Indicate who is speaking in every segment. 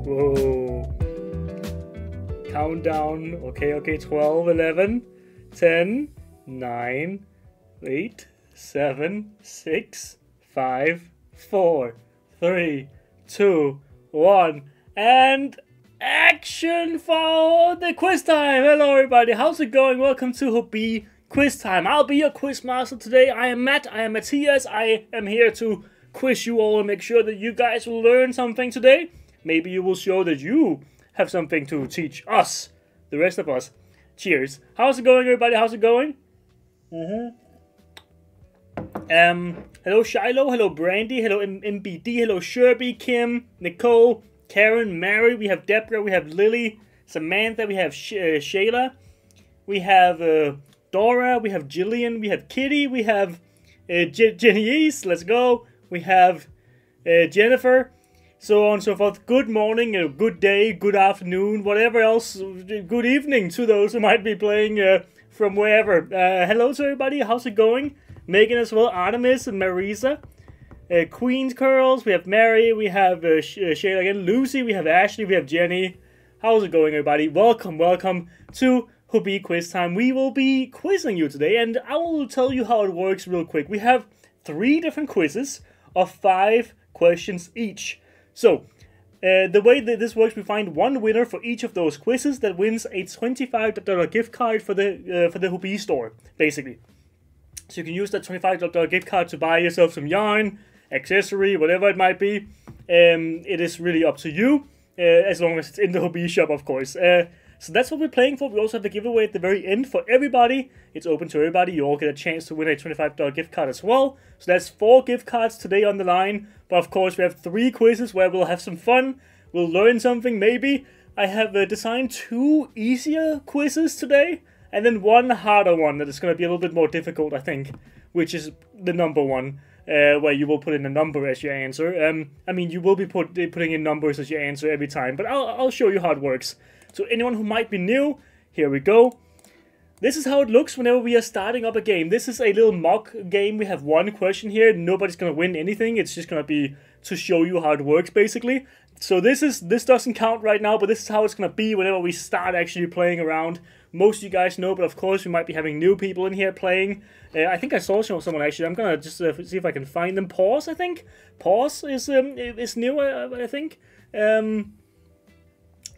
Speaker 1: Whoa. Countdown. Okay. 12, 11, 10, 9, 8, 7, 6, 5, 4, 3, 2, 1. And action for the quiz time. Hello everybody, how's it going? Welcome to Hobbii Quiz Time. I'll be your quiz master today. I am Matt, I am Matthias. I am here to quiz you all and make sure that you guys will learn something today. Maybe you will show that you have something to teach us, the rest of us. Cheers. How's it going everybody? How's it going? Hello Shiloh, hello Brandy, hello MBD, hello Sherby, Kim, Nicole, Karen, Mary, we have Deborah, we have Lily, Samantha, we have Shayla, we have Dora, we have Jillian, we have Kitty, we have Jenny, let's go, we have Jennifer, so on and so forth. Good morning, good day, good afternoon, whatever else, good evening to those who might be playing from wherever. Hello to everybody, how's it going? Megan as well, Artemis, and Marisa. Queen's Curls, we have Mary, we have Shayla again, Lucy, we have Ashley, we have Jenny. How's it going everybody? Welcome to Hobbii Quiz Time. We will be quizzing you today and I will tell you how it works real quick. We have 3 different quizzes of 5 questions each. So, the way that this works, we find one winner for each of those quizzes that wins a $25 gift card for the Hobbii store, basically. So you can use that $25 gift card to buy yourself some yarn, accessory, whatever it might be. It is really up to you, as long as it's in the Hobbii shop, of course. So that's what we're playing for. We also have a giveaway at the very end for everybody. It's open to everybody. You all get a chance to win a $25 gift card as well. So that's 4 gift cards today on the line. But of course, we have 3 quizzes where we'll have some fun. We'll learn something, maybe. I have designed 2 easier quizzes today. And then 1 harder one that is going to be a little bit more difficult, I think. Which is the number one. Where you will put in a number as your answer. I mean, you will be putting in numbers as your answer every time, but I'll show you how it works. So anyone who might be new, here we go. This is how it looks whenever we are starting up a game. This is a little mock game. We have 1 question here. Nobody's going to win anything. It's just going to be to show you how it works, basically. So this doesn't count right now, but this is how it's going to be whenever we start actually playing around. Most of you guys know, but of course we might be having new people in here playing. I think I saw someone actually. I'm gonna just see if I can find them. Pause, I think. Pause is new, I think.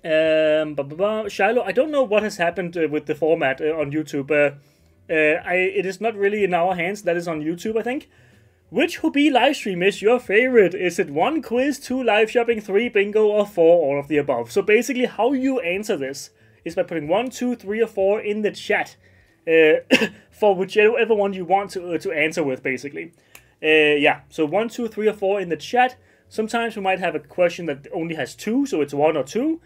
Speaker 1: Shiloh, I don't know what has happened with the format on YouTube. It is not really in our hands. That is on YouTube, I think. Which Hobbii livestream is your favorite? Is it 1 quiz, 2 live shopping, 3 bingo, or 4 all of the above? So basically, how you answer this is by putting 1, 2, 3, or 4 in the chat for whichever one you want to answer with, basically. Yeah, so 1, 2, 3, or 4 in the chat. Sometimes we might have a question that only has 2, so it's 1 or 2.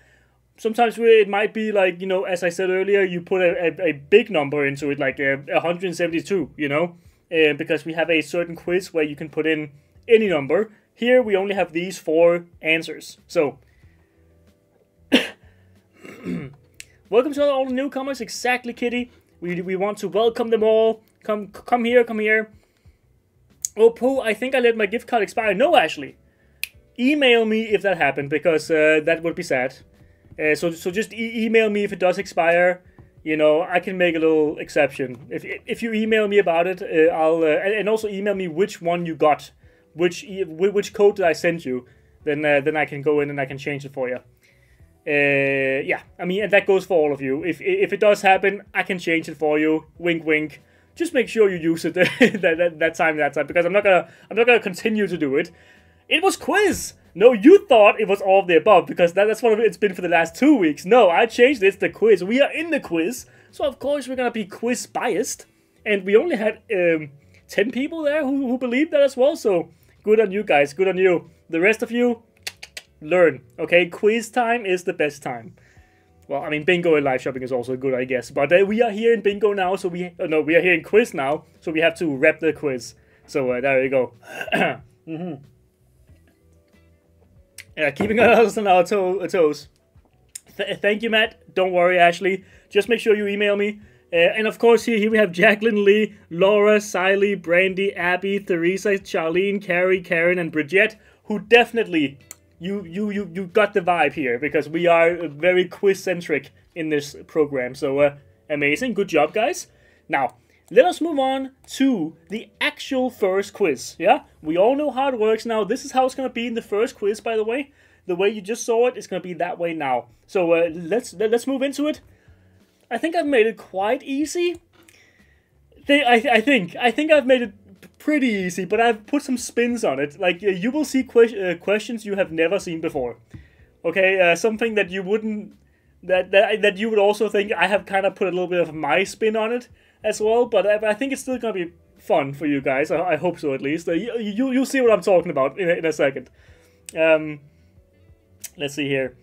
Speaker 1: Sometimes it might be like, you know, as I said earlier, you put a big number into it, like 172, you know, because we have a certain quiz where you can put in any number. Here we only have these 4 answers. So, welcome to all the newcomers. Exactly, Kitty. We want to welcome them all. Come here. Oh, Pooh, I think I let my gift card expire. No, Ashley. Email me if that happened, because that would be sad. So just email me if it does expire. You know, I can make a little exception. If you email me about it, I'll and also email me which one you got, which code did I send you. Then I can go in and I can change it for you. Yeah, I mean, and that goes for all of you. If it does happen, I can change it for you. Wink, wink. Just make sure you use it that time, because I'm not gonna continue to do it. It was quiz. No, you thought it was all of the above, because that's what it's been for the last 2 weeks. No, I changed it. It's the quiz. We are in the quiz, so of course we're gonna be quiz biased. And we only had 10 people there who believed that as well. So good on you guys. Good on you. The rest of you, learn. Okay, quiz time is the best time. Well, I mean, bingo and live shopping is also good, I guess. But we are here in bingo now, so we are here in quiz now, so we have to rep the quiz. So there you go. Yeah, keeping us on our toes. Thank you, Matt. Don't worry, Ashley. Just make sure you email me. And of course, here we have Jacqueline, Lee, Laura, Siley, Brandy, Abby, Theresa, Charlene, Carrie, Karen, and Bridget, who definitely you got the vibe here, because we are very quiz-centric in this program. So amazing, good job, guys. Now, let us move on to the actual first quiz, yeah? We all know how it works now. This is how it's going to be in the first quiz, by the way. The way you just saw it, it's going to be that way now. So let's move into it. I think I've made it quite easy. I think I've made it pretty easy, but I've put some spins on it. Like, you will see questions you have never seen before. Okay, something that you wouldn't... That you would also think I have kind of put a little bit of my spin on it as well, but I think it's still going to be fun for you guys. I hope so, at least. You'll see what I'm talking about in a second. Let's see here.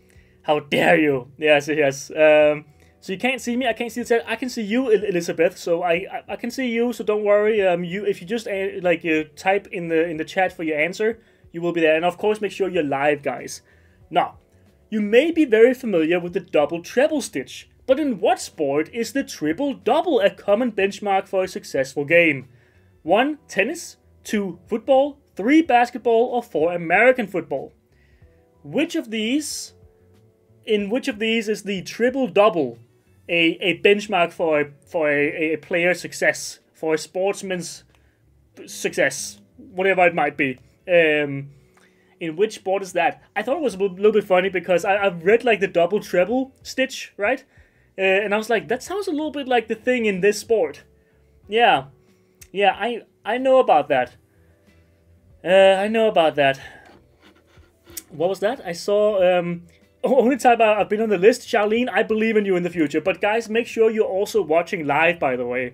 Speaker 1: How dare you? Yes. So you can't see me. I can't see the chat. I can see you, Elizabeth. So I can see you. So don't worry. If you just type in the chat for your answer, you will be there. And of course, make sure you're live, guys. Now, you may be very familiar with the double treble stitch, but in what sport is the triple double a common benchmark for a successful game? 1. Tennis. 2. Football. 3. Basketball. Or 4. American football. In which of these is the triple double a benchmark for a player's success, for a sportsman's success, whatever it might be? In which sport is that? I thought it was a little bit funny because I've read like the double treble stitch, right? And I was like, that sounds a little bit like the thing in this sport. Yeah, I know about that. I know about that. What was that? I saw, only time I've been on the list, Charlene, I believe in you in the future. But guys, make sure you're also watching live, by the way.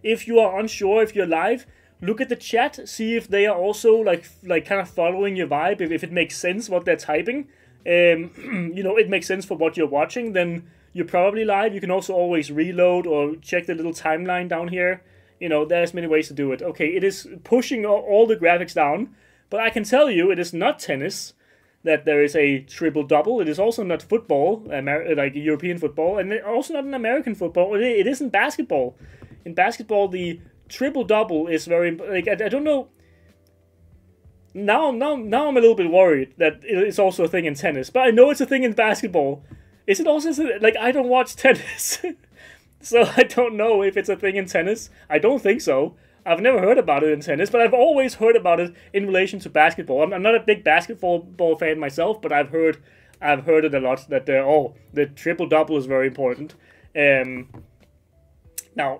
Speaker 1: If you are unsure if you're live, look at the chat, see if they are also like kind of following your vibe, if it makes sense what they're typing. You know, it makes sense for what you're watching, then you're probably live. You can also always reload or check the little timeline down here. You know, there's many ways to do it. Okay, it is pushing all the graphics down, but I can tell you it is not tennis that there is a triple-double. It is also not football, like European football, and also not an American football. It isn't basketball. In basketball, the triple-double is very... Like, I don't know... Now I'm a little bit worried that it's also a thing in tennis, but I know it's a thing in basketball. Is it also... Like, I don't watch tennis, so I don't know if it's a thing in tennis. I don't think so. I've never heard about it in tennis, but I've always heard about it in relation to basketball. I'm not a big basketball fan myself, but I've heard it a lot that the triple-double is very important. Now,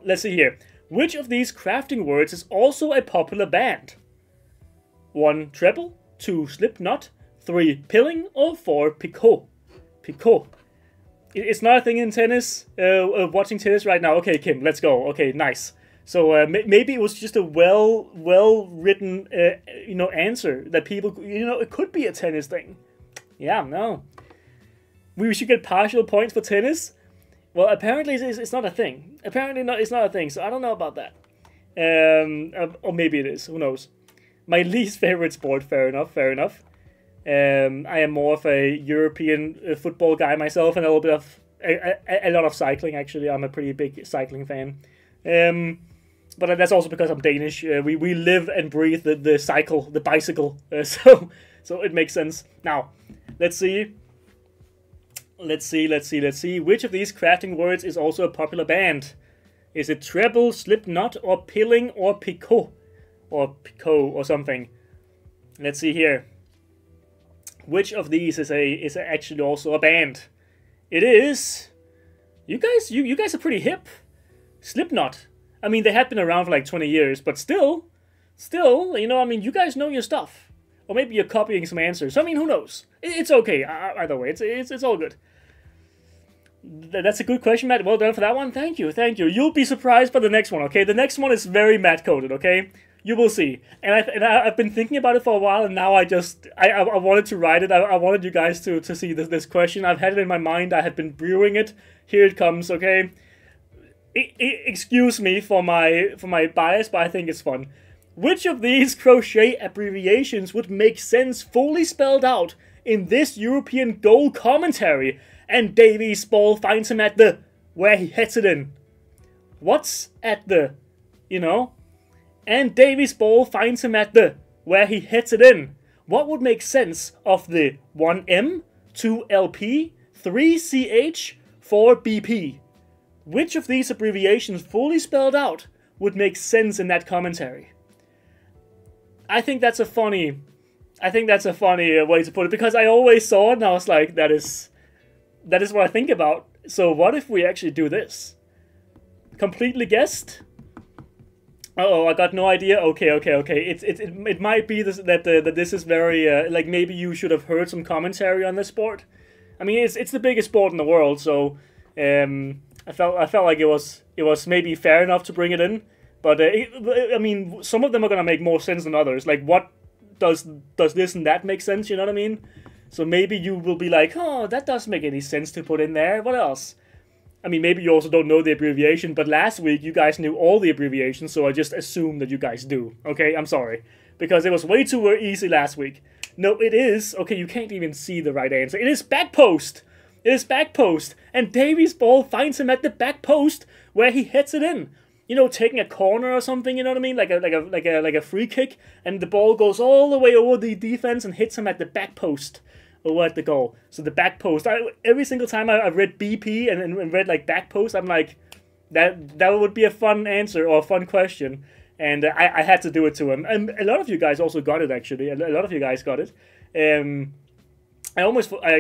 Speaker 1: let's see here. Which of these crafting words is also a popular band? 1. Treble, 2. Slipknot, 3. Pilling, or 4. Picot. Picot. It's not a thing in tennis. Watching tennis right now. Okay, Kim, let's go. Okay, nice. So maybe it was just a well written answer that people, it could be a tennis thing. Yeah, no. We should get partial points for tennis. Well, apparently it's not a thing. Apparently it's not a thing. So I don't know about that. Or maybe it is. Who knows? My least favorite sport. Fair enough. I am more of a European football guy myself, and a little bit of a lot of cycling. Actually, I'm a pretty big cycling fan. But that's also because I'm Danish. We live and breathe the bicycle. So it makes sense. Now, let's see. Which of these crafting words is also a popular band? Is it treble, slipknot, or pilling, or picot? Or picot, or something. Let's see here. Which of these is actually also a band? It is... You guys are pretty hip. Slipknot. I mean, they have been around for like 20 years, but still, you guys know your stuff. Or maybe you're copying some answers. I mean, who knows? It's okay. Either way, it's all good. That's a good question, Matt. Well done for that one. Thank you. You'll be surprised by the next one, okay? The next one is very Matt-coded, okay? You will see. And I've been thinking about it for a while, and now I wanted to write it. I wanted you guys to see this question. I've had it in my mind. I had been brewing it. Here it comes, okay? Excuse me for my bias, but I think it's fun. Which of these crochet abbreviations would make sense fully spelled out in this European goal commentary? And Davies ball finds him at the where he hits it in. What's at the, And Davies ball finds him at the where he hits it in. What would make sense of the 1M, 2LP, 3CH, 4BP? Which of these abbreviations fully spelled out would make sense in that commentary? I think that's a funny way to put it, because I always saw it and I was like, that is what I think about. So what if we actually do this? Completely guessed? Uh-oh, I got no idea. Okay. It might be that this is very like, maybe you should have heard some commentary on this sport. I mean, it's the biggest sport in the world, so I felt like it was maybe fair enough to bring it in. But I mean, some of them are gonna make more sense than others. Like, what does this and that make sense? You know what I mean? So maybe you will be like, oh, that doesn't make any sense to put in there. What else? I mean, maybe you also don't know the abbreviation, but last week you guys knew all the abbreviations, so I just assume that you guys do. Okay, I'm sorry. Because it was way too easy last week. No, it is. Okay, you can't even see the right answer. It is back post. It is back post. And Davies' ball finds him at the back post where he hits it in. You know, taking a corner or something, you know what I mean? Like a free kick, and the ball goes all the way over the defense and hits him at the back post. Over at the goal. So the back post. Every single time I've read BP and read like back post, I'm like, that would be a fun answer or a fun question. And I had to do it to him. And a lot of you guys also got it, actually. A lot of you guys got it. I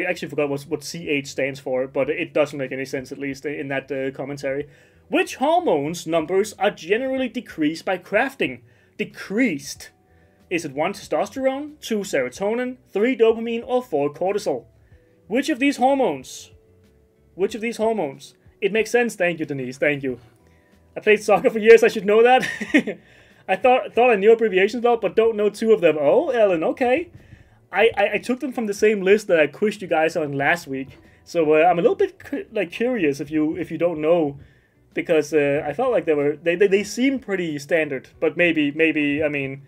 Speaker 1: actually forgot what CH stands for, but it doesn't make any sense, at least in that commentary. Which hormones numbers are generally decreased by crafting? Decreased. Is it 1 testosterone, 2 serotonin, 3 dopamine, or 4 cortisol? Which of these hormones? Which of these hormones? It makes sense. Thank you, Denise. Thank you. I played soccer for years. I should know that. I thought I knew abbreviations well, but don't know 2 of them. Oh, Ellen. Okay. I took them from the same list that I quizzed you guys on last week. So I'm a little bit like curious if you don't know, because I felt like they seem pretty standard, but maybe I mean.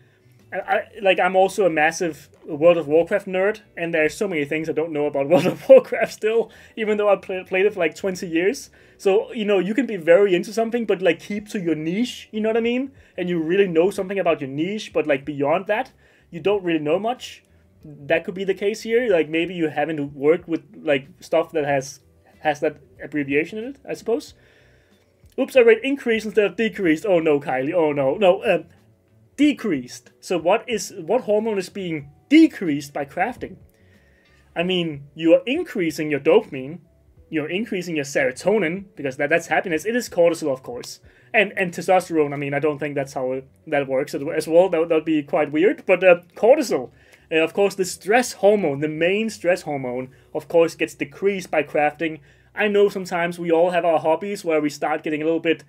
Speaker 1: I'm also a massive World of Warcraft nerd, and there are so many things I don't know about World of Warcraft still, even though I played it for like 20 years. So, you know, you can be very into something, but like keep to your niche, you know what I mean? And you really know something about your niche, but like beyond that, you don't really know much. That could be the case here. Like maybe you haven't worked with like stuff that has that abbreviation in it, I suppose. Oops, I read increase instead of decreased. Oh no, Kylie. Oh no. Decreased. So what hormone is being decreased by crafting? I mean, you are increasing your dopamine, you're increasing your serotonin, because that's happiness. It is cortisol, of course. And testosterone, I mean, I don't think that's how that works as well. That would be quite weird. But cortisol, of course, the stress hormone, the main stress hormone, of course, gets decreased by crafting. I know sometimes we all have our hobbies where we start getting a little bit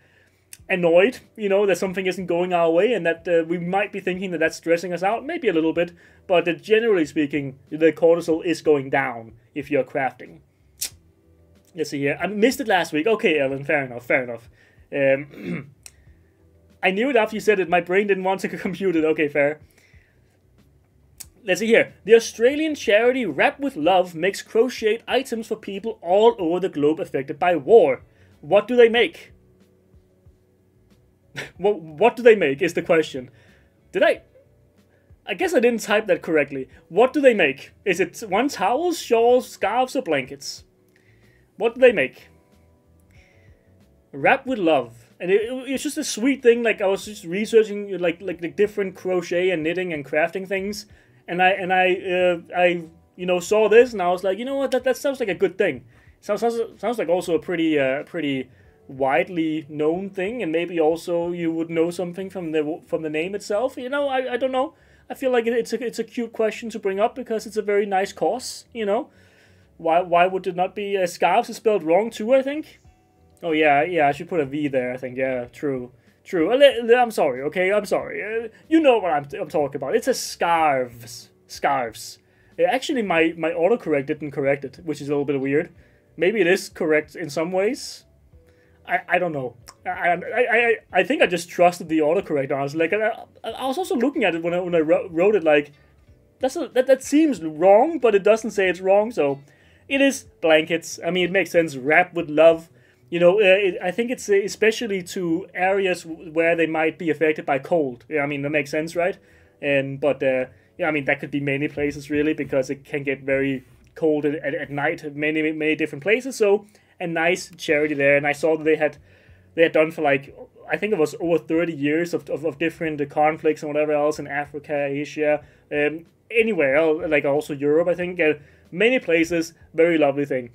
Speaker 1: annoyed, you know, that something isn't going our way, and that we might be thinking that that's stressing us out, maybe a little bit, but generally speaking, the cortisol is going down if you're crafting. Let's see here. I missed it last week. Okay, Ellen, fair enough. I knew it after you said it. My brain didn't want to compute it. Okay, fair. Let's see here. The Australian charity Wrap with Love makes crocheted items for people all over the globe affected by war. What do they make? What do they make is the question. I guess I didn't type that correctly. What do they make? Is it towels, shawls, scarves, or blankets? What do they make? Wrap with Love. And it's just a sweet thing. Like, I was just researching like the different crochet and knitting and crafting things, and I you know, saw this, and I was like, you know what, that sounds like a good thing. Sounds like also a pretty widely known thing, and maybe also you would know something from the name itself. You know, I don't know. I feel like it's a cute question to bring up because it's a very nice cause. You know, why would it not be? Scarves is spelled wrong too, I think. Oh yeah, I should put a V there. I think, yeah, true. I'm sorry. Okay, I'm sorry. You know what I'm talking about. It's a scarves. Actually, my autocorrect didn't correct it, which is a little bit weird. Maybe it is correct in some ways. I don't know. I think I just trusted the autocorrect, honestly. Like, I was also looking at it when I wrote it, like, that seems wrong, but it doesn't say it's wrong, so it is blankets. I mean, it makes sense. Wrap with love. You know, I think it's especially to areas where they might be affected by cold. Yeah, I mean, that makes sense, right? But yeah, I mean, that could be many places really, because it can get very cold at night, many different places. So a nice charity there, and I saw that they had done for like, I think it was over 30 years of different conflicts and whatever else in Africa, Asia, anywhere, like also Europe, I think. Many places, very lovely thing.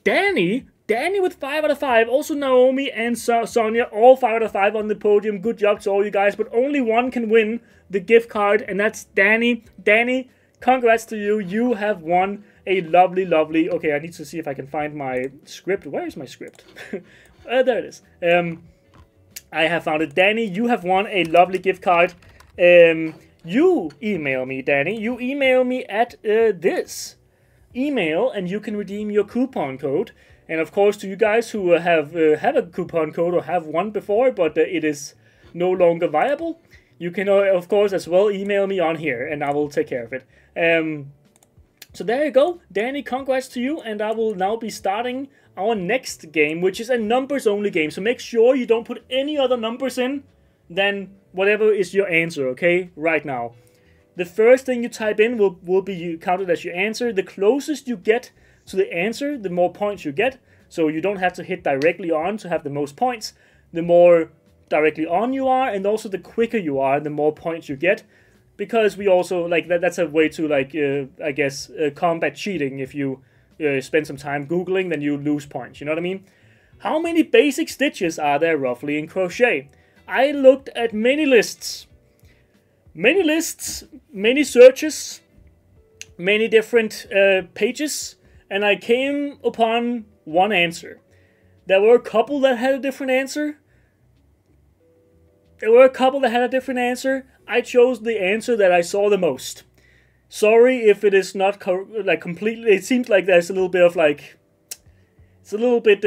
Speaker 1: Danny with 5 out of 5. Also Naomi and Sonia, all 5 out of 5 on the podium. Good job to all you guys, but only one can win the gift card, and that's Danny. Danny, congrats to you. You have won a lovely... Okay, I need to see if I can find my script. Where is my script? There it is. I have found it. Danny, you have won a lovely gift card. You email me, Danny. You email me at this email, and you can redeem your coupon code. And of course, to you guys who have a coupon code or have one before, but it is no longer viable, you can of course as well email me on here, and I will take care of it. So there you go, Danny. Congrats to you, and I will now be starting our next game, which is a numbers only game. So make sure you don't put any other numbers in than whatever is your answer, okay? Right now. The first thing you type in will be counted as your answer. The closest you get to the answer, the more points you get. So you don't have to hit directly on to have the most points. The more directly on you are, and also the quicker you are, the more points you get. Because we also, like, that's a way to, like, I guess, combat cheating. If you spend some time Googling, then you lose points, you know what I mean? How many basic stitches are there roughly in crochet? I looked at many lists, many searches, many different pages, and I came upon one answer. There were a couple that had a different answer. I chose the answer that I saw the most. Sorry if it is not like completely. It seems like there's a little bit of like, it's a little bit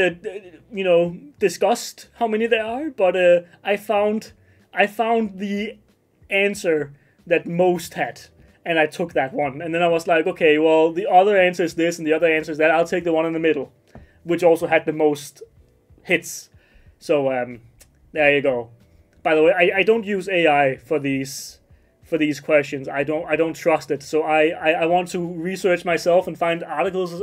Speaker 1: you know, discussed how many there are. But I found the answer that most had, and I took that one. And then I was like, okay, well, the other answer is this, and the other answer is that. I'll take the one in the middle, which also had the most hits. So there you go. By the way, I don't use AI for these questions. I don't trust it. So I want to research myself and find articles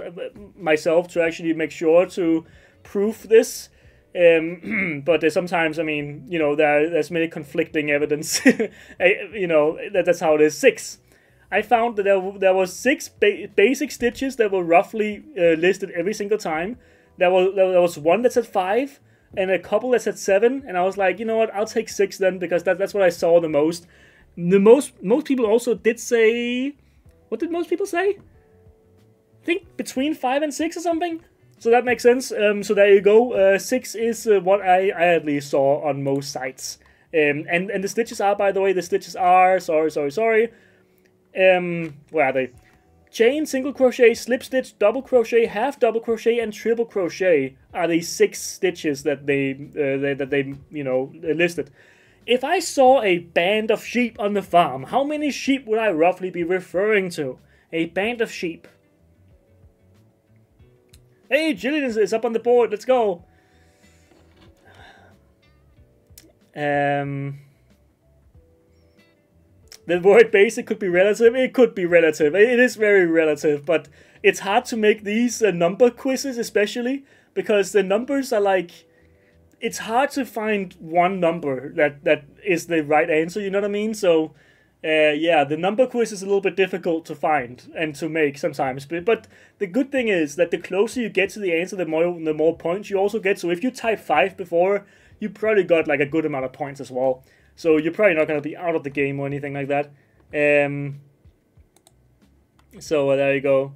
Speaker 1: myself to actually make sure to prove this. But sometimes, I mean, you know, there's many conflicting evidence. You know, that's how it is. 6. I found that there was 6 basic stitches that were roughly listed every single time. There was one that said 5. And a couple that said 7, and I was like, you know what, I'll take 6 then, because that's what I saw the most. Most people also did say, what did most people say? I think between 5 and 6 or something. So that makes sense. So there you go. 6 is what I at least saw on most sites. And the stitches are, by the way, sorry. Where are they? Chain, single crochet, slip stitch, double crochet, half double crochet, and triple crochet are the 6 stitches that they you know, listed. If I saw a band of sheep on the farm, how many sheep would I roughly be referring to? A band of sheep. Hey, Jillian is up on the board. Let's go. The word basic could be relative. It could be relative. It is very relative, but it's hard to make these number quizzes, especially because the numbers are like, it's hard to find one number that is the right answer, you know what I mean? So, yeah, the number quiz is a little bit difficult to find and to make sometimes. But the good thing is that the closer you get to the answer, the more points you also get. So if you type 5 before, you probably got like a good amount of points as well. So you're probably not going to be out of the game or anything like that. So there you go.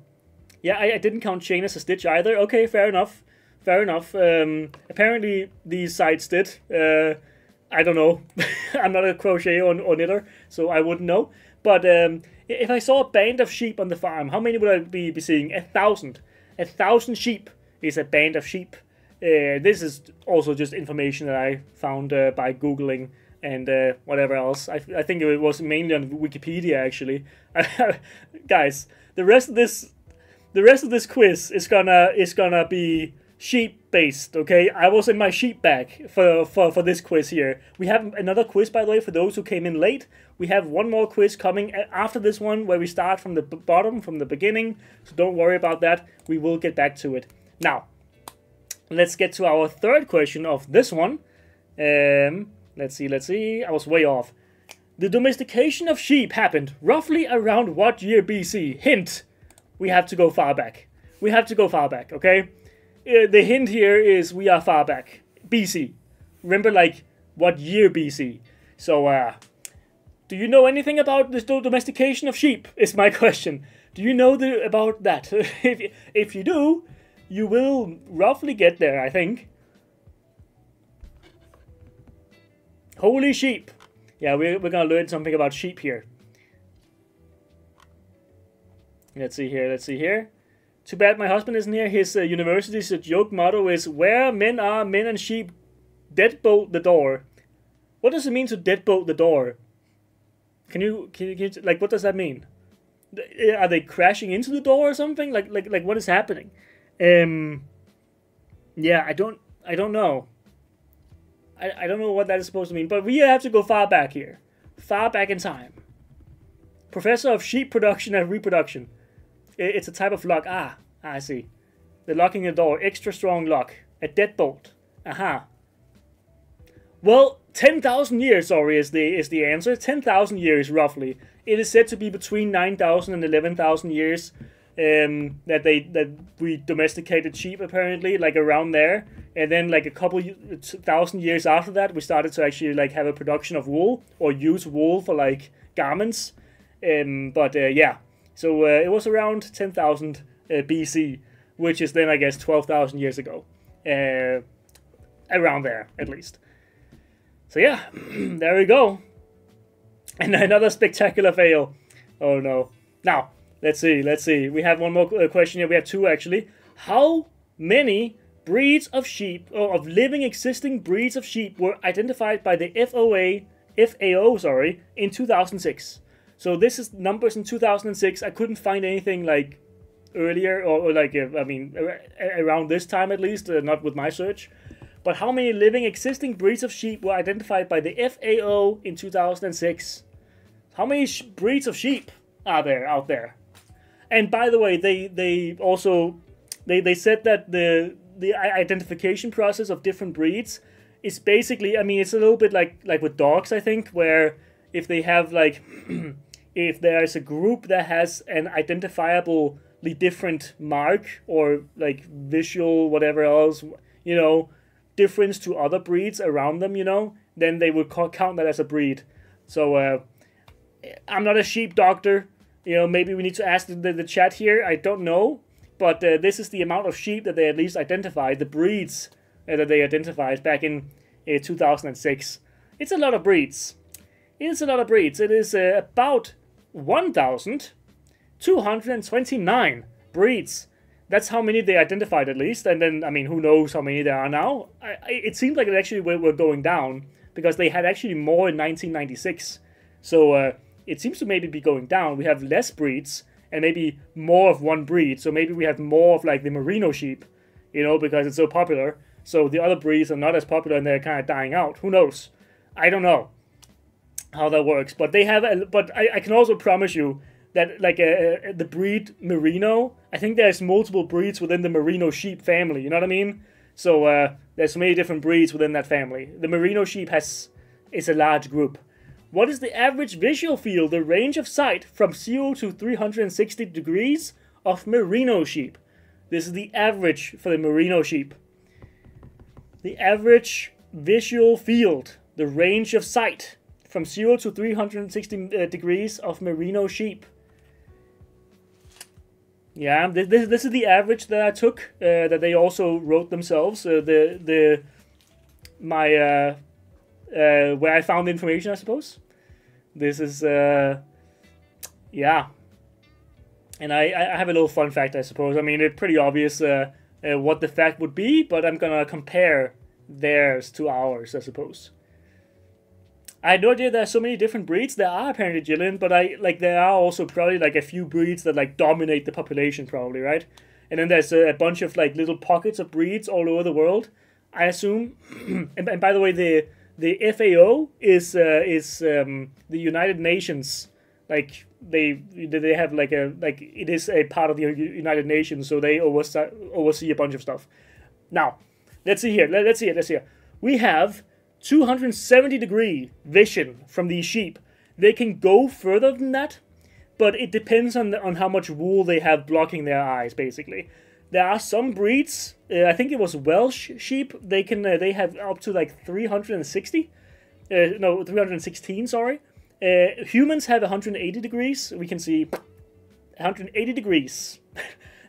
Speaker 1: Yeah, I didn't count chain as a stitch either. Okay, fair enough. Apparently these sites did. I don't know. I'm not a crocheter or knitter, so I wouldn't know. But if I saw a band of sheep on the farm, how many would I be seeing? 1,000. 1,000 sheep is a band of sheep. This is also just information that I found by Googling and whatever else. I think it was mainly on Wikipedia, actually. Guys, the rest of this quiz is gonna be sheep-based, okay? I was in my sheep bag for this quiz here. We have another quiz, by the way, for those who came in late. We have one more quiz coming after this one where we start from the bottom, from the beginning. So don't worry about that. We will get back to it. Now, let's get to our third question of this one. Let's see. I was way off. The domestication of sheep happened roughly around what year BC? Hint. We have to go far back. We have to go far back, okay? The hint here is we are far back. BC. Remember, like, what year BC? So, do you know anything about the domestication of sheep? Is my question. Do you know about that? If you do, you will roughly get there, I think. Holy sheep. Yeah, we're gonna learn something about sheep here. Let's see here. Too bad my husband isn't here. His university's joke motto is, where men are, men and sheep deadbolt the door. What does it mean to deadbolt the door? Can you like, what does that mean? Are they crashing into the door or something? Like what is happening? Yeah, I don't know. I don't know what that is supposed to mean, but we have to go far back here. Far back in time. Professor of sheep production and reproduction. It's a type of lock. I see. The locking the door. Extra strong lock. A deadbolt. Aha. Well, 10,000 years, sorry, is the answer. 10,000 years, roughly. It is said to be between 9,000 and 11,000 years that we domesticated sheep, apparently, like around there. And then, like, a couple thousand years after that, we started to actually, like, have a production of wool, or use wool for, like, garments. Yeah. So it was around 10,000 BC, which is then, I guess, 12,000 years ago. Around there, at least. So yeah, there we go. And another spectacular fail. Oh no. Now, let's see. We have one more question here. We have two, actually. How many breeds of sheep, or of living existing breeds of sheep, were identified by the FAO, in 2006? So this is numbers in 2006. I couldn't find anything like earlier, or like, I mean, around this time at least, not with my search. But how many living existing breeds of sheep were identified by the FAO in 2006? How many breeds of sheep are there out there? And by the way, they also said that the identification process of different breeds is basically, I mean, it's a little bit like with dogs, I think, where if they have, like, if there's a group that has an identifiably different mark, or like visual whatever else, you know, difference to other breeds around them, you know, then they would count that as a breed. So I'm not a sheep doctor, you know, maybe we need to ask the chat here, I don't know, but this is the amount of sheep that they at least identified, the breeds that they identified back in 2006. It's a lot of breeds. It is about 1,229 breeds. That's how many they identified, at least. And then, I mean, who knows how many there are now? It seems like it actually were going down, because they had actually more in 1996. So it seems to maybe be going down. We have less breeds and maybe more of one breed. So maybe we have more of, like, the merino sheep, you know, because it's so popular. So the other breeds are not as popular and they're kind of dying out. Who knows? I don't know how that works. But they have, but I can also promise you that, like, the breed merino, I think there's multiple breeds within the merino sheep family, you know what I mean? So there's so many different breeds within that family. The merino sheep is a large group. What is the average visual field, the range of sight from 0 to 360 degrees of merino sheep? This is the average for the merino sheep. The average visual field, the range of sight from 0 to 360 degrees of merino sheep. Yeah, this is the average that I took, that they also wrote themselves. Where I found the information, I suppose. This is, yeah. And I have a little fun fact, I suppose. I mean, it's pretty obvious what the fact would be, but I'm gonna compare theirs to ours, I suppose. I had no idea there are so many different breeds. There are apparently, Jillian, but there are also probably like a few breeds that like dominate the population, probably, right? and then there's a bunch of like little pockets of breeds all over the world, I assume. and by the way, the FAO is the United Nations. Like they have like it is a part of the United Nations, so they oversee a bunch of stuff. Now, let's see here. Let's see it. We have 270-degree vision from these sheep. They can go further than that, but it depends on how much wool they have blocking their eyes. Basically, there are some breeds. I think it was Welsh sheep. They have up to like 360. No, 316. Sorry. Humans have 180 degrees. We can see 180 degrees.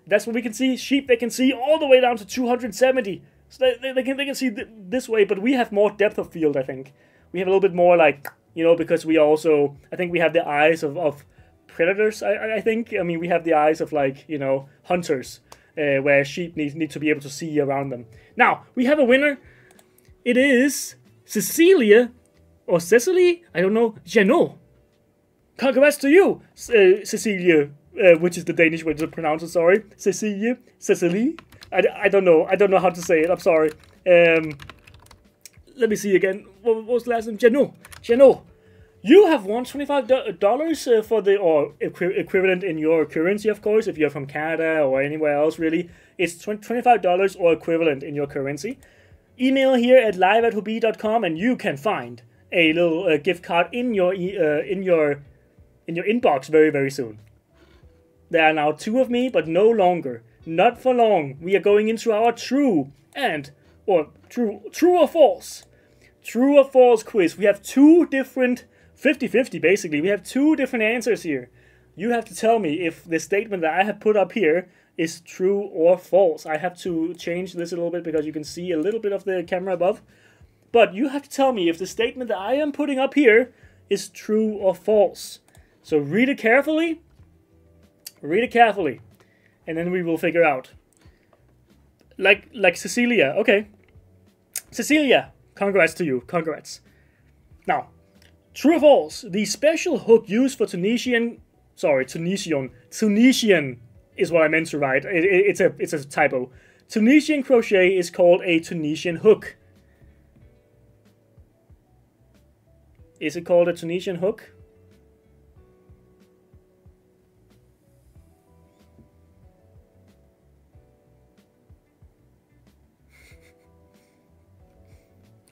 Speaker 1: That's what we can see. Sheep, they can see all the way down to 270. So they can see this way, but we have more depth of field, I think. We have a little bit more, like, you know, because we also, I think we have the eyes of predators, I think. I mean, we have the eyes of, like, you know, hunters, where sheep need to be able to see around them. Now, we have a winner. It is Cecilia, or Cecily, I don't know, Janot. Congrats to you, Cecilia, which is the Danish way to pronounce it, sorry. Cecily. I don't know how to say it, I'm sorry. Let me see again. What was the last name? Janot. You have won $25 for the, or equivalent in your currency, of course, if you're from Canada or anywhere else, really. It's $25 or equivalent in your currency. Email here at live@hobbii.com and you can find a little gift card in your inbox very, very soon. There are now 2 of me, but no longer. Not for long. We are going into our true or false quiz. We have 2 different 50-50 basically. We have 2 different answers here. You have to tell me if the statement that I have put up here is true or false. I have to change this a little bit because you can see a little bit of the camera above. But you have to tell me if the statement that I am putting up here is true or false. So read it carefully. And then we will figure out. Like Cecilia. Okay. Cecilia, congrats to you. Congrats. Now, true or false? The special hook used for Tunisian is what I meant to write. It's a typo. Tunisian crochet is called a Tunisian hook. Is it called a Tunisian hook?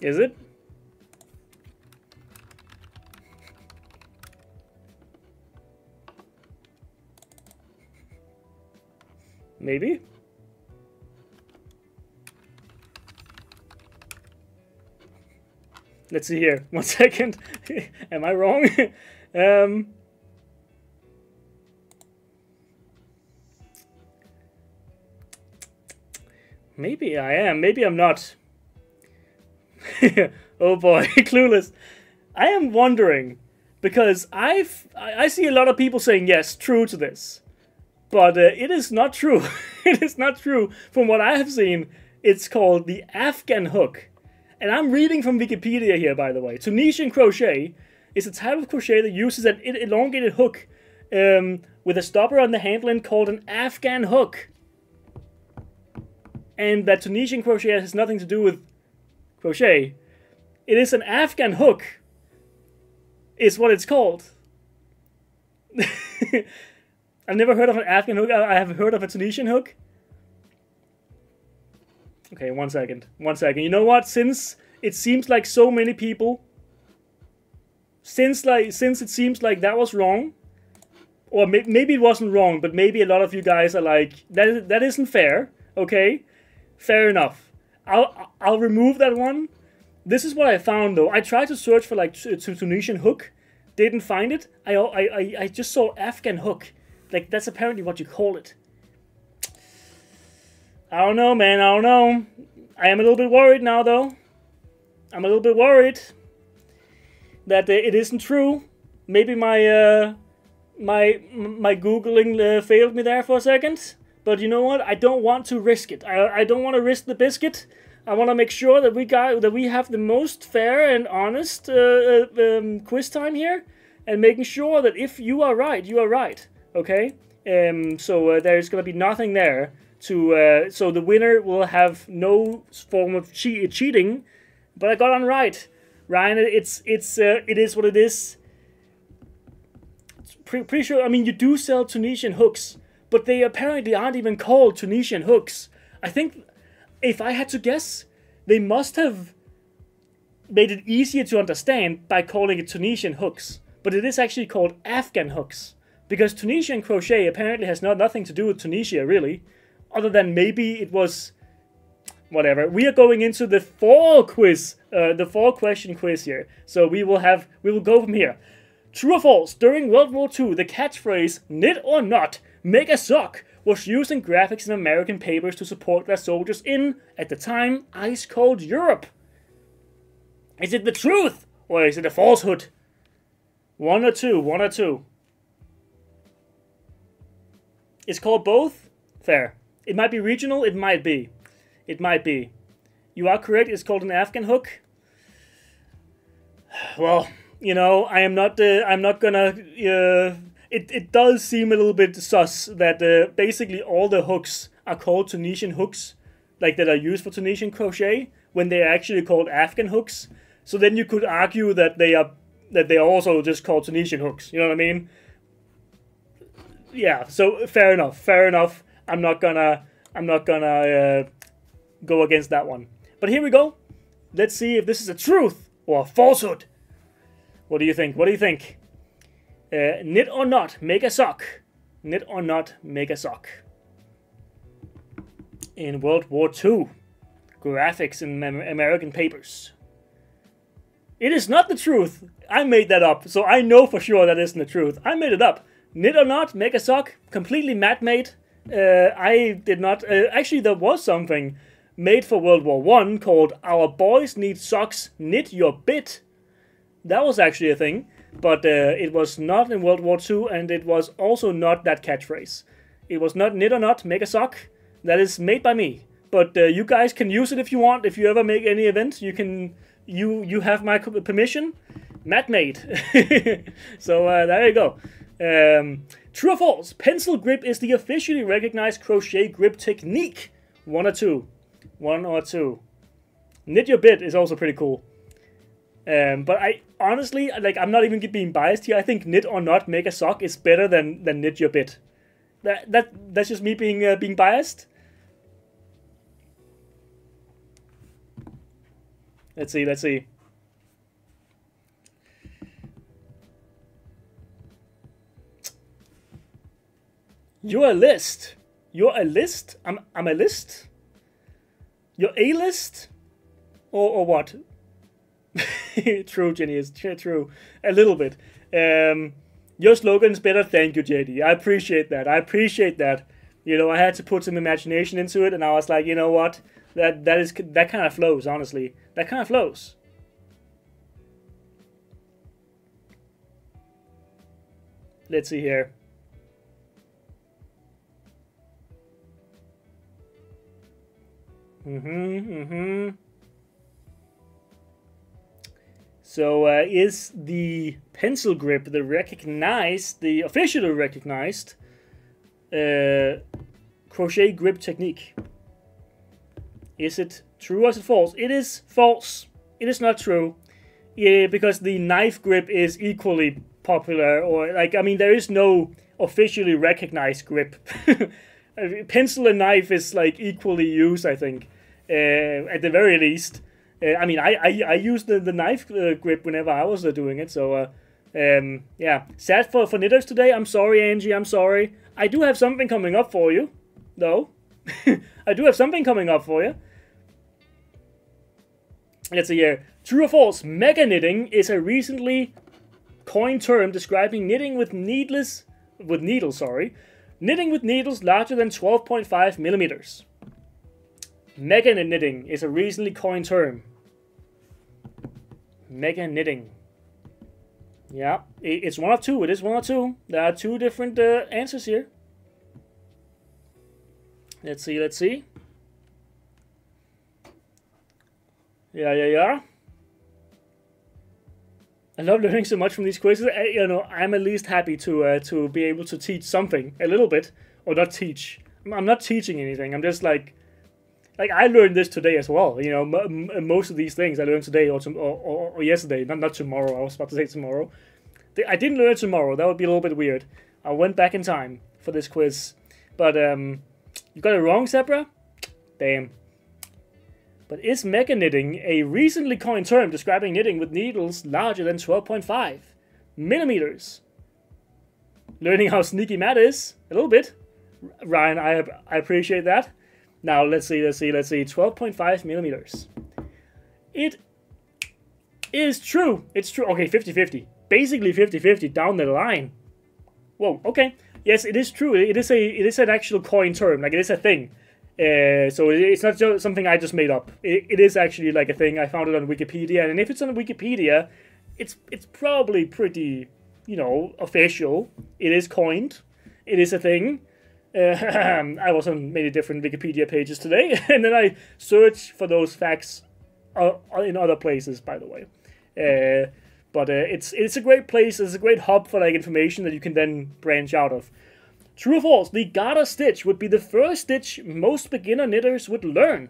Speaker 1: Is it? Maybe? Let's see here. 1 second. Am I wrong? Maybe I am. Maybe I'm not. Oh boy, clueless. I am wondering, because I see a lot of people saying yes, true to this. But it is not true. It is not true. From what I have seen, it's called the Afghan hook. And I'm reading from Wikipedia here, by the way. Tunisian crochet is a type of crochet that uses an elongated hook with a stopper on the handle called an Afghan hook. And that Tunisian crochet has nothing to do with crochet. It is an Afghan hook, is what it's called. I've never heard of an Afghan hook. I have heard of a Tunisian hook. Okay, 1 second. 1 second. You know what? Since it seems like so many people, since it seems like that was wrong, or maybe it wasn't wrong, but maybe a lot of you guys are like, that isn't fair. Okay, fair enough. I'll remove that one. This is what I found though. I tried to search for like Tunisian hook, didn't find it. I just saw Afghan hook. Like that's apparently what you call it. I don't know, man. I don't know. I am a little bit worried now, though. I'm a little bit worried that it isn't true. Maybe my my googling failed me there for a second. But you know what? I don't want to risk it. I don't want to risk the biscuit. I want to make sure that we have the most fair and honest quiz time here, and making sure that if you are right, you are right. Okay. So there's gonna be nothing there so the winner will have no form of cheating. But I got on right, Ryan. It is what it is. Pretty sure. I mean, you do sell Tunisian hooks, but they apparently aren't even called Tunisian hooks. I think, if I had to guess, they must have made it easier to understand by calling it Tunisian hooks. But it is actually called Afghan hooks, because Tunisian crochet apparently has nothing to do with Tunisia, really, other than maybe it was whatever. We are going into the fall quiz, the 4-question quiz here. So we will go from here. True or false? During World War II, the catchphrase "knit or not, make a sock" was used in graphics in American papers to support their soldiers in, at the time, ice-cold Europe. Is it the truth, or is it a falsehood? One or two. It's called both? Fair. It might be regional, it might be. You are correct, it's called an Afghan hook. Well, you know, I'm not gonna, it does seem a little bit sus that basically all the hooks are called Tunisian hooks, like that are used for Tunisian crochet, when they're actually called Afghan hooks. So then you could argue that they are also just called Tunisian hooks, you know what I mean? Yeah, so fair enough. I'm not gonna go against that one. But here we go. Let's see if this is a truth or a falsehood. What do you think? Knit or not, make a sock. Knit or not, make a sock. In World War II, graphics in American papers. It is not the truth. I made that up, so I know for sure that isn't the truth. I made it up. Knit or not, make a sock. Completely Matt-made. I did not. Actually, there was something made for World War I called "Our Boys Need Socks, Knit Your Bit." That was actually a thing, but it was not in World War II, and it was also not that catchphrase. It was not "knit or not, make a sock." That is made by me, but you guys can use it if you want. If you ever make any event, you can. You have my permission. Matt made. So there you go. True or false? Pencil grip is the officially recognized crochet grip technique. One or two. Knit your bit is also pretty cool. But I honestly, I'm not even being biased here. I think knit or not, make a sock is better than knit your bit. That's just me being biased. Let's see. You're a list. I'm a list. You're a list, or what? True, Jenny, is true. A little bit. Your slogan's better. Thank you, JD. I appreciate that. You know, I had to put some imagination into it, and I was like, you know what? That kind of flows. Honestly, that kind of flows. Let's see here. So is the pencil grip the officially recognized crochet grip technique? Is it true or is it false? It is false. It is not true. Yeah, because the knife grip is equally popular, or there is no officially recognized grip. Pencil and knife is equally used, I think, at the very least. I use the knife grip whenever I was doing it. So yeah, sad for knitters today. I'm sorry, Angie. I'm sorry. I do have something coming up for you, though. I do have something coming up for you. Let's see here. True or false? Mega knitting is a recently coined term describing knitting with needles. Knitting with needles larger than 12.5 millimeters. Mega knitting is a recently coined term. Mega knitting. Yeah, it's one of two. It is one of two. There are two different answers here. Let's see. Yeah. I love learning so much from these quizzes. I'm at least happy to be able to teach something a little bit, or not teach. I'm not teaching anything. I'm just like I learned this today as well. You know, most of these things I learned today or yesterday. Not tomorrow. I was about to say tomorrow. I didn't learn tomorrow. That would be a little bit weird. I went back in time for this quiz, but you got it wrong, Zebra. Damn. But is mega knitting a recently coined term describing knitting with needles larger than 12.5 millimeters? Learning how sneaky Matt is a little bit. Ryan, I appreciate that. Now let's see. 12.5 millimeters. It is true. It's true. Okay, 50-50. Basically 50-50 down the line. Whoa. Okay. Yes, it is true. It is an actual coin term. Like, it is a thing. So it's not just something I just made up. It is actually like a thing. I found it on Wikipedia, and if it's on Wikipedia, it's probably pretty, you know, official. It is coined. It is a thing. I was on many different Wikipedia pages today, and then I searched for those facts in other places, by the way. But it's a great place. It's a great hub for like information that you can then branch out of. True or false? The garter stitch would be the first stitch most beginner knitters would learn.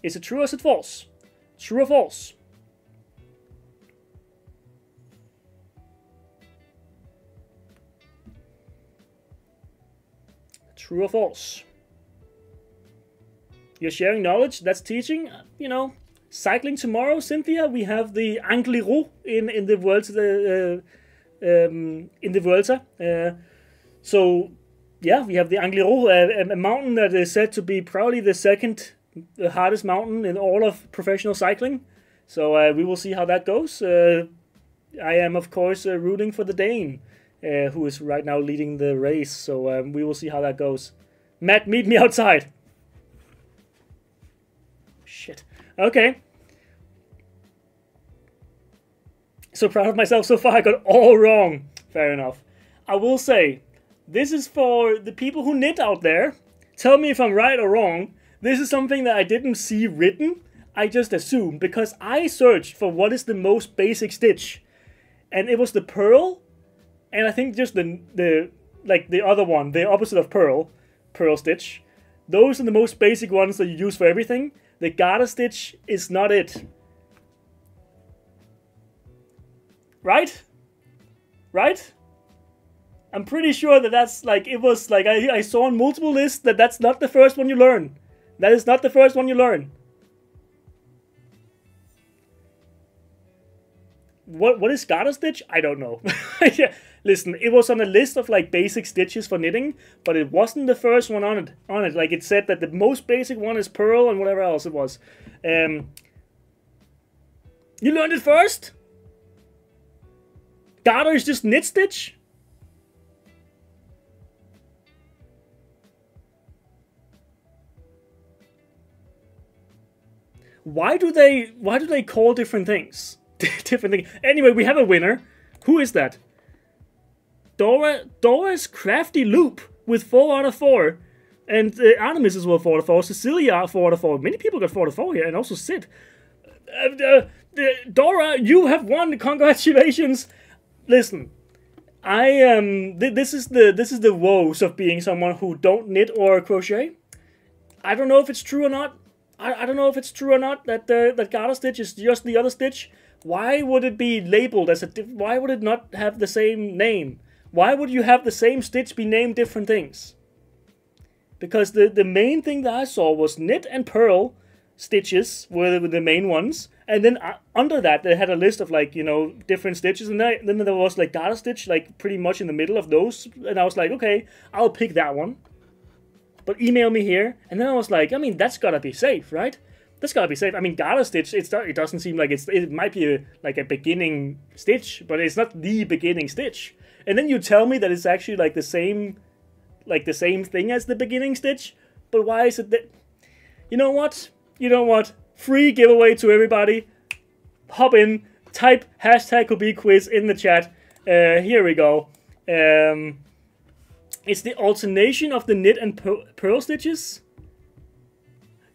Speaker 1: Is it true or is it false? True or false? True or false? You're sharing knowledge. That's teaching. You know, cycling tomorrow, Cynthia. We have the Angliru in the Vuelta. So yeah, we have the Angliru, a mountain that is said to be probably the second hardest mountain in all of professional cycling. So we will see how that goes. I am, of course, rooting for the Dane, who is right now leading the race. So we will see how that goes. Matt, meet me outside. Shit. Okay. So proud of myself so far. I got all wrong. Fair enough. I will say, this is for the people who knit out there. Tell me if I'm right or wrong. This is something that I didn't see written. I just assumed, because I searched for what is the most basic stitch. And it was the purl. And I think just the other one, the opposite of purl stitch. Those are the most basic ones that you use for everything. The garter stitch is not it. Right? Right? I'm pretty sure that that's like, it was like, I saw on multiple lists that that's not the first one you learn. That is not the first one you learn. What is garter stitch? I don't know. Yeah. Listen, it was on a list of like basic stitches for knitting, but it wasn't the first one on it. Like, it said that the most basic one is purl and whatever else it was. You learned it first? Garter is just knit stitch? Why do they call different things? Different things. Anyway, we have a winner. Who is that? Dora's Crafty Loop with 4 out of 4. And Artemis as well 4 out of 4. Cecilia 4 out of 4. Many people got 4 out of 4 here, and also Sid. Dora, you have won. Congratulations. Listen, this is the woes of being someone who don't knit or crochet. I don't know if it's true or not. I don't know if it's true or not that that garter stitch is just the other stitch. Why would it be labeled as why would it not have the same name? Why would you have the same stitch be named different things? Because the main thing that I saw was knit and purl stitches were the main ones. And then under that, they had a list of, like, you know, different stitches. And then there was, like, garter stitch, like, pretty much in the middle of those. And I was like, okay, I'll pick that one. But email me here. And then I was like, I mean, that's gotta be safe, right? That's gotta be safe. I mean, garter stitch, it doesn't seem like it might be like a beginning stitch, but it's not the beginning stitch. And then you tell me that it's actually like the same thing as the beginning stitch. But why is it that? You know what? Free giveaway to everybody. Hop in, type #HobbiiQuiz in the chat. Here we go. It's the alternation of the knit and purl stitches.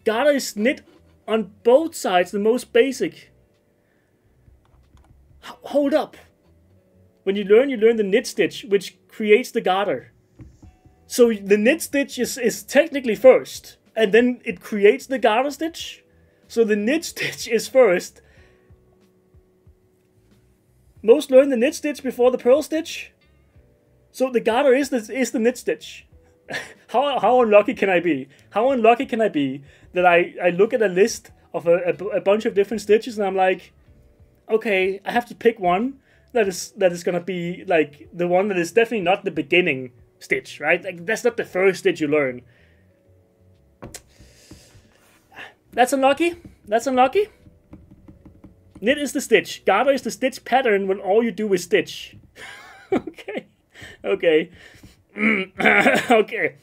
Speaker 1: Garter is knit on both sides, the most basic. Hold up. When you learn the knit stitch, which creates the garter. So the knit stitch is technically first, and then it creates the garter stitch. So the knit stitch is first. Most learn the knit stitch before the purl stitch. So the garter is the knit stitch. How unlucky can I be? How unlucky can I be that I look at a list of a bunch of different stitches and I'm like, okay, I have to pick one that is gonna be like the one that is definitely not the beginning stitch, right? Like that's not the first stitch you learn. That's unlucky. That's unlucky. Knit is the stitch. Garter is the stitch pattern when all you do is stitch. Okay. Okay. Okay.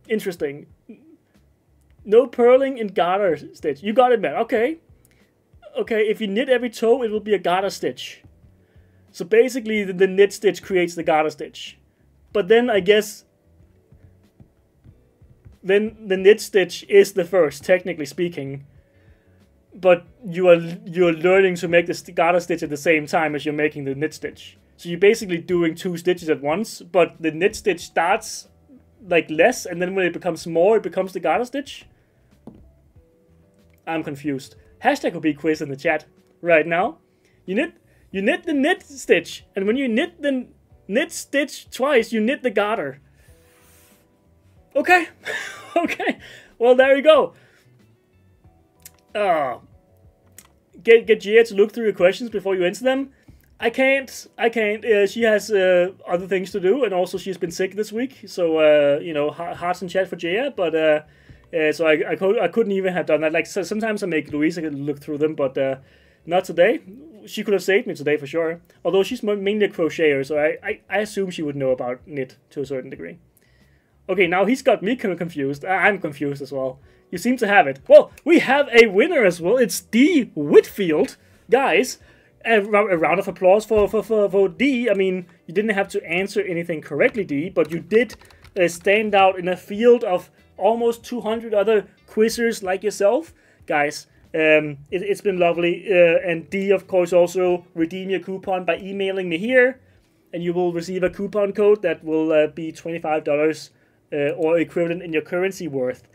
Speaker 1: Interesting. No purling in garter stitch. You got it, man. Okay. Okay, if you knit every toe, it will be a garter stitch. So basically, the knit stitch creates the garter stitch. But then, I guess, then the knit stitch is the first, technically speaking. But you're learning to make the garter stitch at the same time as you're making the knit stitch. So you're basically doing two stitches at once, but the knit stitch starts like less, and then when it becomes more, it becomes the garter stitch. I'm confused. Hashtag Hobbii quiz in the chat right now. You knit the knit stitch, and when you knit the knit stitch twice, you knit the garter. Okay. Okay. Well, there you go. Get Gia to look through your questions before you answer them. I can't. She has other things to do, and also she's been sick this week. So you know, hearts in chat for Gia. But so I couldn't even have done that. Like so sometimes I make Louisa look through them, but not today. She could have saved me today for sure. Although she's mainly a crocheter, so I assume she would know about knit to a certain degree. Okay, now he's got me confused. I'm confused as well. You seem to have it. Well, we have a winner as well. It's D. Whitfield. Guys, a round of applause for D. I mean, you didn't have to answer anything correctly, D, but you did stand out in a field of almost 200 other quizzers like yourself. Guys, it's been lovely. And D, of course, also redeem your coupon by emailing me here. And you will receive a coupon code that will be $25 or equivalent in your currency worth.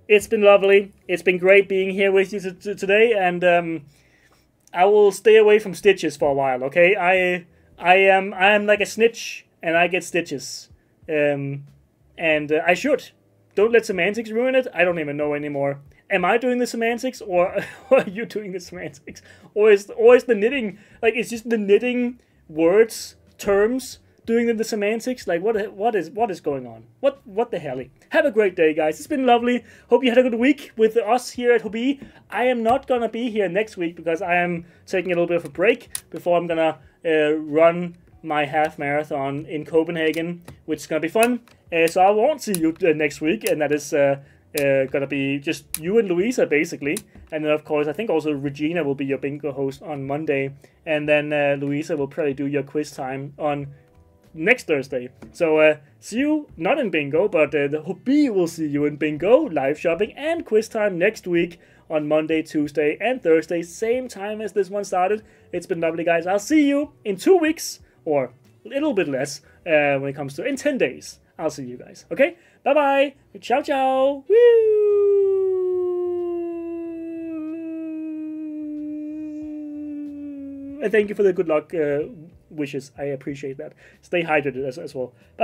Speaker 1: It's been lovely. It's been great being here with you today, and I will stay away from stitches for a while. Okay, I am like a snitch, and I get stitches, and I should. Don't let semantics ruin it. I don't even know anymore. Am I doing the semantics, or are you doing the semantics, or is the knitting like it's just the knitting words terms doing the semantics? Like what is going on? What the hell? Have a great day, guys. It's been lovely. Hope you had a good week with us here at Hobbii. I am not gonna be here next week because I am taking a little bit of a break before I'm gonna run my half marathon in Copenhagen, which is gonna be fun. So I won't see you next week, and that is gonna be just you and Louisa basically. And then of course I think also Regina will be your bingo host on Monday, and then Louisa will probably do your quiz time on next Thursday. So see you not in bingo, but the Hobbii will see you in bingo, live shopping, and quiz time next week on Monday, Tuesday, and Thursday, same time as this one started. It's been lovely, guys. I'll see you in 2 weeks, or a little bit less when it comes to in 10 days. I'll see you guys. Okay, bye bye. Ciao ciao. Woo! And thank you for the good luck wishes. I appreciate that. Stay hydrated as well. Bye.